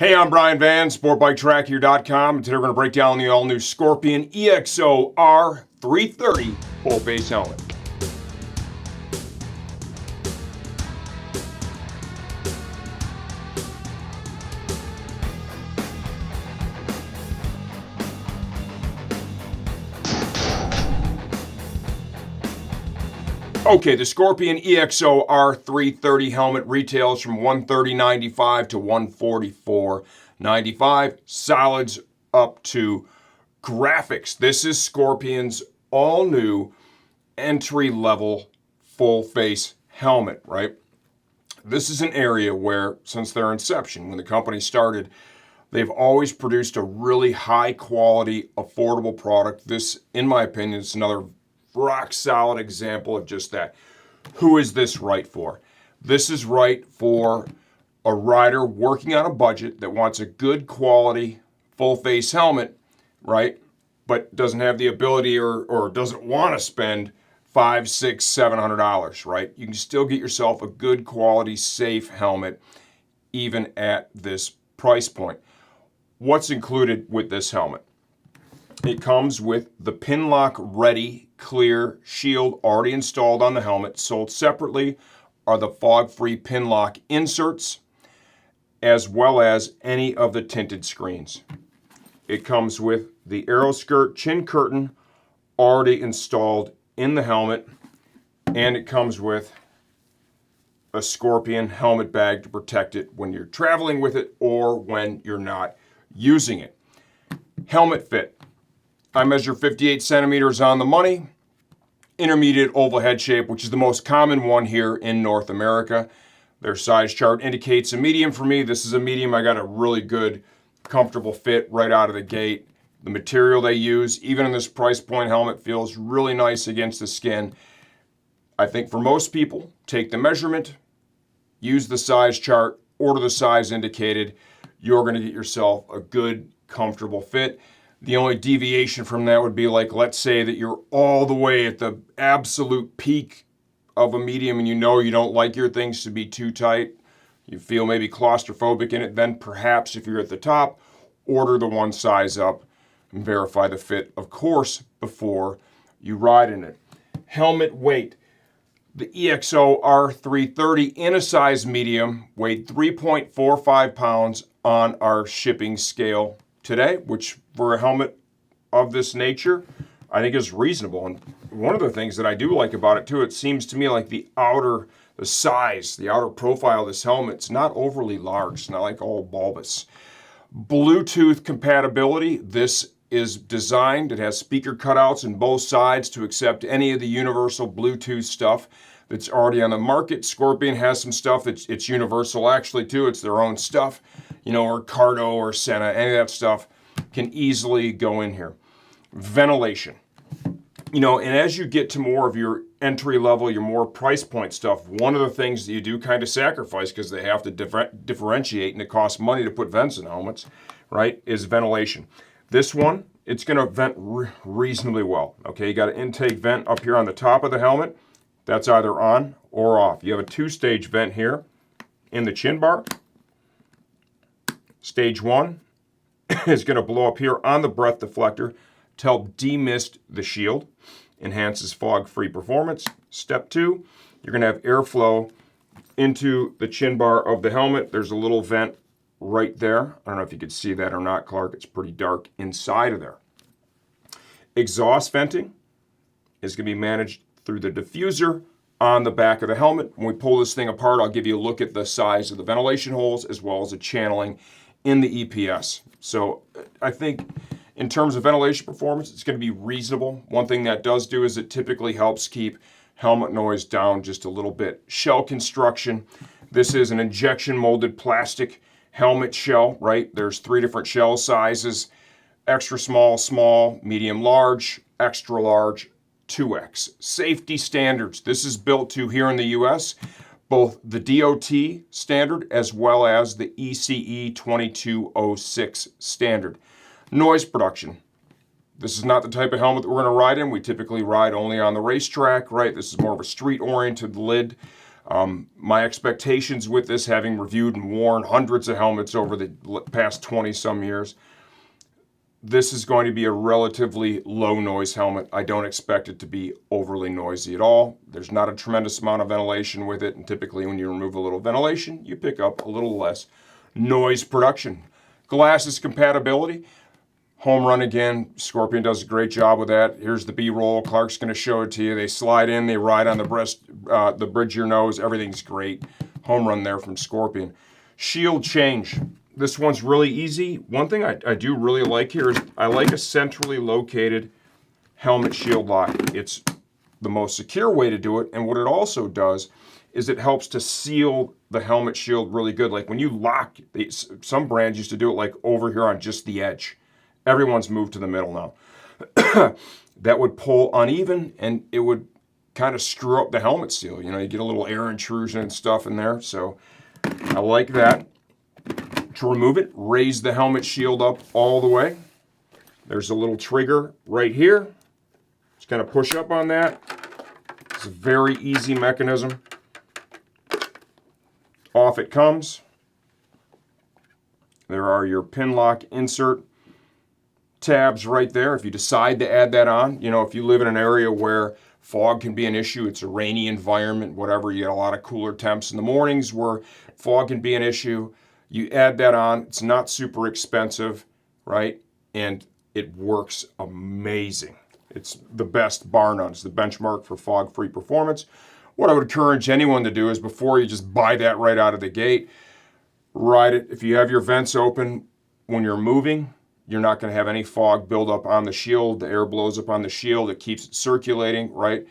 Hey, I'm Brian Van, SportBikeTrackHere.com, and today we're going to break down the all-new Scorpion EXO-R330 full-face helmet. Okay, the Scorpion EXO-R330 helmet retails from $130.95 to $144.95. Solids up to graphics. This is Scorpion's all-new entry-level full-face helmet, right? This is an area where, since their inception, when the company started, they've always produced a really high-quality, affordable product. This, in my opinion, is another rock solid example of just that. Who is this right for? This is right for a rider working on a budget that wants a good quality full face helmet, right? But doesn't have the ability or doesn't want to spend $500, $600, $700, right? You can still get yourself a good quality, safe helmet even at this price point. What's included with this helmet? It comes with the Pinlock Ready Clear Shield already installed on the helmet. Sold separately are the fog-free Pinlock inserts, as well as any of the tinted screens. It comes with the AeroSkirt chin curtain already installed in the helmet, and it comes with a Scorpion helmet bag to protect it when you're traveling with it or when you're not using it. Helmet fit. I measure 58 centimeters on the money, intermediate oval head shape, which is the most common one here in North America. Their size chart indicates a medium for me. This is a medium. I got a really good, comfortable fit right out of the gate. The material they use, even in this price point helmet, feels really nice against the skin. I think for most people, take the measurement, use the size chart, order the size indicated. You're going to get yourself a good, comfortable fit. The only deviation from that would be like, let's say that you're all the way at the absolute peak of a medium and you know you don't like your things to be too tight. You feel maybe claustrophobic in it. Then perhaps if you're at the top, order the one size up and verify the fit, of course, before you ride in it. Helmet weight. The EXO-R330 in a size medium weighed 3.45 pounds on our shipping scale today, which for a helmet of this nature, I think is reasonable. And one of the things that I do like about it too, it seems to me like the outer profile of this helmet's not overly large. It's not like all bulbous. Bluetooth compatibility. This is designed, it has speaker cutouts in both sides to accept any of the universal Bluetooth stuff that's already on the market. Scorpion has some stuff it's universal actually too. It's their own stuff, or Cardo or Senna, any of that stuff can easily go in here. Ventilation. And as you get to more of your entry level, your more price point stuff, one of the things that you do kind of sacrifice because they have to differentiate and it costs money to put vents in helmets, right, is ventilation. This one, it's going to vent reasonably well. Okay, you got an intake vent up here on the top of the helmet. That's either on or off. You have a two-stage vent here in the chin bar. Stage one is going to blow up here on the breath deflector to help demist the shield, enhances fog-free performance. Step two, you're going to have airflow into the chin bar of the helmet. There's a little vent right there. I don't know if you could see that or not, Clark. It's pretty dark inside of there. Exhaust venting is going to be managed through the diffuser on the back of the helmet. When we pull this thing apart, I'll give you a look at the size of the ventilation holes as well as the channeling in the EPS. So I think in terms of ventilation performance, it's going to be reasonable. One thing that does do is it typically helps keep helmet noise down just a little bit. Shell construction. This is an injection molded plastic helmet shell, right? There's 3 different shell sizes: extra small, small, medium, large, extra large, 2X. Safety standards. This is built to, here in the US, both the DOT standard as well as the ECE 2206 standard. Noise production. This is not the type of helmet that we're going to ride in. We typically ride only on the racetrack, right? This is more of a street-oriented lid. My expectations with this, having reviewed and worn hundreds of helmets over the past 20 some years, this is going to be a relatively low noise helmet. I don't expect it to be overly noisy at all. There's not a tremendous amount of ventilation with it, and typically when you remove a little ventilation, you pick up a little less noise production. Glasses compatibility, home run again. Scorpion does a great job with that. Here's the B-roll. Clark's going to show it to you. They slide in, they ride on the the bridge of your nose. Everything's great. Home run there from Scorpion. Shield change. This one's really easy. One thing I do really like here is I like a centrally located helmet shield lock. It's the most secure way to do it, and what it also does is it helps to seal the helmet shield really good. Like when you lock, some brands used to do it like over here on just the edge. Everyone's moved to the middle now. That would pull uneven, and it would kind of screw up the helmet seal. You know, you get a little air intrusion and stuff in there, so I like that. To remove it, raise the helmet shield up all the way. There's a little trigger right here. Just kind of push up on that. It's a very easy mechanism. Off it comes. There are your pin lock insert tabs right there. If you decide to add that on, you know, if you live in an area where fog can be an issue, it's a rainy environment, whatever, you get a lot of cooler temps in the mornings where fog can be an issue. You add that on, it's not super expensive, right? And it works amazing. It's the best, bar none. It's the benchmark for fog-free performance. What I would encourage anyone to do is before you just buy that right out of the gate, ride it. If you have your vents open when you're moving, you're not going to have any fog build up on the shield. The air blows up on the shield. It keeps it circulating, right?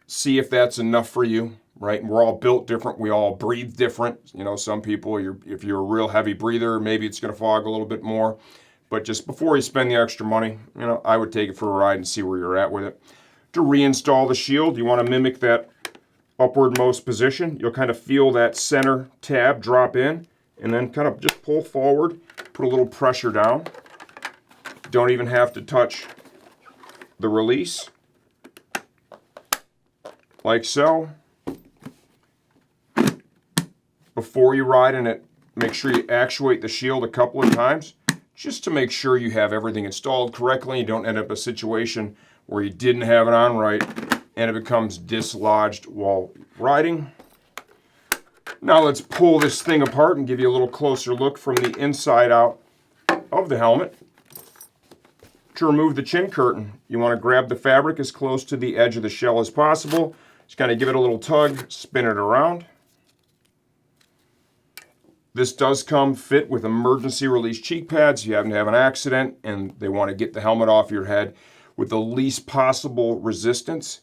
See if that's enough for you. Right? And we're all built different. We all breathe different. You know, some people, if you're a real heavy breather, maybe it's going to fog a little bit more. But just before you spend the extra money, you know, I would take it for a ride and see where you're at with it. To reinstall the shield, you want to mimic that upwardmost position. You'll kind of feel that center tab drop in and then kind of just pull forward, put a little pressure down. Don't even have to touch the release. Like so. Before you ride in it, make sure you actuate the shield a couple of times just to make sure you have everything installed correctly. You don't end up in a situation where you didn't have it on right and it becomes dislodged while riding. Now let's pull this thing apart and give you a little closer look from the inside out of the helmet. To remove the chin curtain, you want to grab the fabric as close to the edge of the shell as possible. Just kind of give it a little tug, spin it around. This does come fit with emergency release cheek pads. You happen to have an accident and they want to get the helmet off your head with the least possible resistance.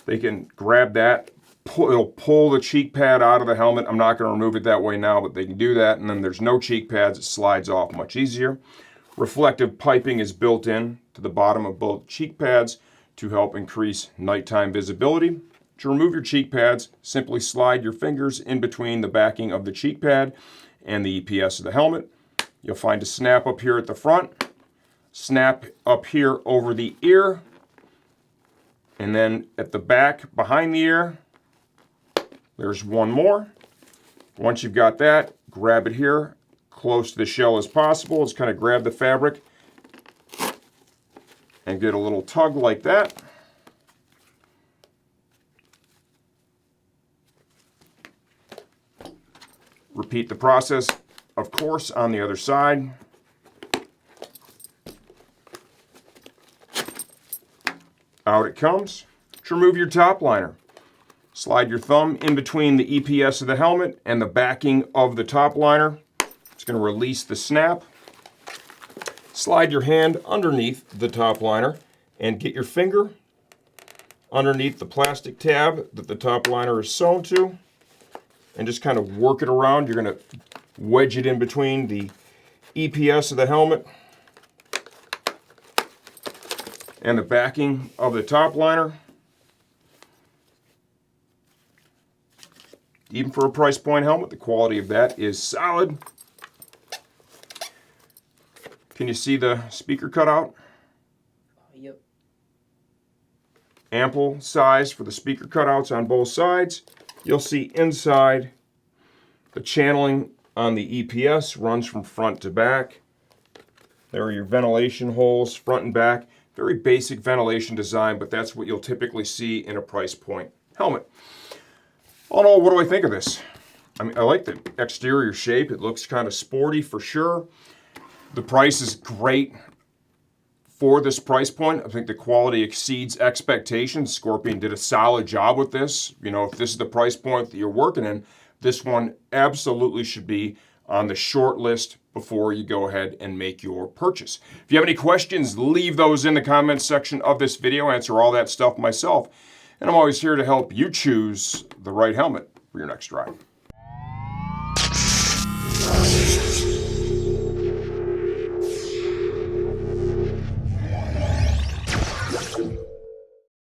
They can grab that, it'll pull the cheek pad out of the helmet. I'm not going to remove it that way now, but they can do that. And then there's no cheek pads. It slides off much easier. Reflective piping is built in to the bottom of both cheek pads to help increase nighttime visibility. To remove your cheek pads, simply slide your fingers in between the backing of the cheek pad and the EPS of the helmet. You'll find a snap up here at the front, snap up here over the ear, and then at the back behind the ear, there's one more. Once you've got that, grab it here, close to the shell as possible. Just kind of grab the fabric and get a little tug like that. Repeat the process, of course, on the other side. Out it comes. To remove your top liner, slide your thumb in between the EPS of the helmet and the backing of the top liner. It's going to release the snap. Slide your hand underneath the top liner and get your finger underneath the plastic tab that the top liner is sewn to. And just kind of work it around. You're going to wedge it in between the EPS of the helmet and the backing of the top liner. Even for a price point helmet, the quality of that is solid. Can you see the speaker cutout? Yep. Ample size for the speaker cutouts on both sides. You'll see inside the channeling on the EPS runs from front to back. There are your ventilation holes, front and back. Very basic ventilation design, but that's what you'll typically see in a price point helmet. All in all, what do I think of this? I mean, I like the exterior shape. It looks kind of sporty for sure. The price is great for this price point. I think the quality exceeds expectations. Scorpion did a solid job with this. You know, if this is the price point that you're working in, this one absolutely should be on the short list before you go ahead and make your purchase. If you have any questions, leave those in the comments section of this video. I answer all that stuff myself. And I'm always here to help you choose the right helmet for your next ride.